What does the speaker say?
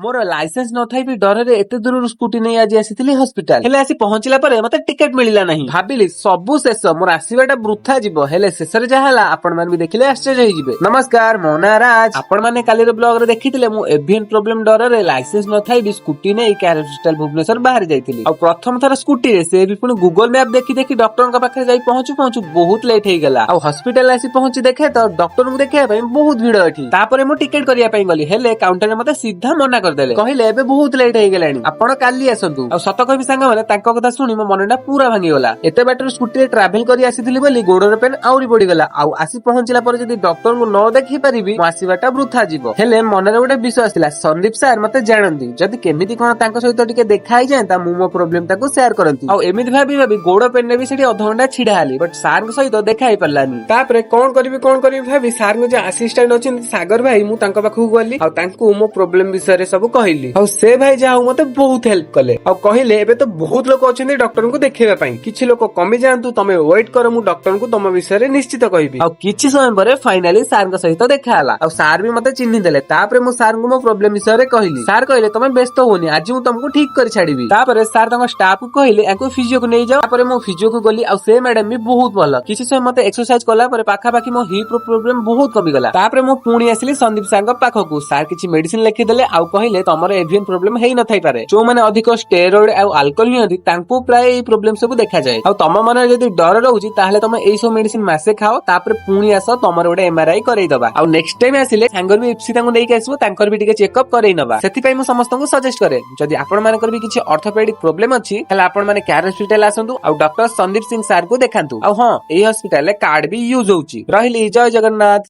मोर licence नथाई भी डर रे एते दूर स्कूटी नहीं आज आसीथिली हॉस्पिटल हेले आसी पहुंचला परे मते टिकट मिलिला नहीं भाबिली सबु शेष मोर आसीबाटा वृथा जीवो हेले शेषरे जा हला आपण मान भी देखिले आश्चर्य होई जिवे। नमस्कार मो ना राज आपण माने काली रे ब्लॉग रे देखिथिले मु एवियन प्रॉब्लम डर रे लाइसेंस नथाई भी स्कूटी नै कैर हॉस्पिटल भुवनेश्वर बाहर जाईथिली और प्रथम थर स्कूटी रे से भी पुनी गूगल मैप देखि देखि डॉक्टर का पाखे जाई पहुंचू पहुंचू बहुत लेट हे गेला और हॉस्पिटल आसी पहुंची देखे तो डॉक्टर को देखिया पई बहुत भीड़ अछि तापरे मु टिकट करिया पई गली हेले काउंटर रे मते सीधा मना कर देले कहिले एबे बहुत लेट हे गेलानी आपण काली आसंतु और सत कहबी संग माने तांको कथा सुनी मो मनटा पूरा भांगी गला एते बैटर स्कूटी रे ट्रैवल करी आसीथिली बोली गोडर पेन आउरी पड़ी गला आ आसी पहुंचला पर जदी डॉक्टर को न देखि परिबी मो आसीबाटा वृथा जीवो हेले मनरे गोटे विश्वास थिला संदीप सर मते जानंती जदी केमिति कोन तांको सहित टिके देखाई जाय ता मु मो प्रॉब्लम ताको शेयर करंती और एमिति भाबी भाबी गोड पेन ने भी सेठी अध घंटा छिडा हाली बट सर को सहित देखाई परलानी तापरे कोन करबी भाबी सर को जे असिस्टेंट अछि सागर भाई मु तांको पाखु गली और तांको मो प्रॉब्लम विषय रे सब कहली और से भाई जाऊ मते बहुत हेल्प कले और कहले एबे तो बहुत लोक अछिन डॉक्टर को देखेबा पई किछि लोक कमी जानतु तमे वेट करो मु डॉक्टर को तम विषय रे निश्चित कहबी और किछि समय परे फाइनली सर को सहित देखा हला और सर भी मते चिन्हि देले तापरे मु सर को मो प्रॉब्लम विषय रे कहली सर कहले तमे व्यस्त होनी आज मु तुमको ठीक कर छाडीबी तापरे सर तम स्टाफ को कहले एको फिजियो को नै जाओ तापरे मो फिजियो को गली और से मैडम भी बहुत भलो किछि समय मते एक्सरसाइज कला परे पाखा पाखी मो हिप प्रॉब्लम बहुत कमी गला तापरे मो पुणी आसिली संदीप सर को पाखकू सर किछि मेडिसिन लिखि देले आ कहले तमरो एवियन प्रॉब्लम हेई न थाई पारे जो माने अधिक स्टेरॉइड आ अल्कोहल नियंती तांको प्राय ए प्रॉब्लम सब देखा जाय आ तम माने जदी डर रहउची ताहले तम एई सब मेडिसिन मासे खाओ तापरे पुणी आसो तमरो गोटे एमआरआई करई दबा आ नेक्स्ट टाइम आसिले सांगर भी एफसी तांको नै के आसबो तांकर भी टिके चेकअप करई नबा सेति पई म समस्त को सजेस्ट करे जदी आपण मानकर भी किछि ऑर्थोपेडिक प्रॉब्लम अछि हला आपण माने केयर हॉस्पिटल आसंतु आ डॉक्टर संदीप सिंह सर को देखांतु आ हां एई हॉस्पिटल ले कार्ड भी यूज होउची रहिली जय जगन्नाथ।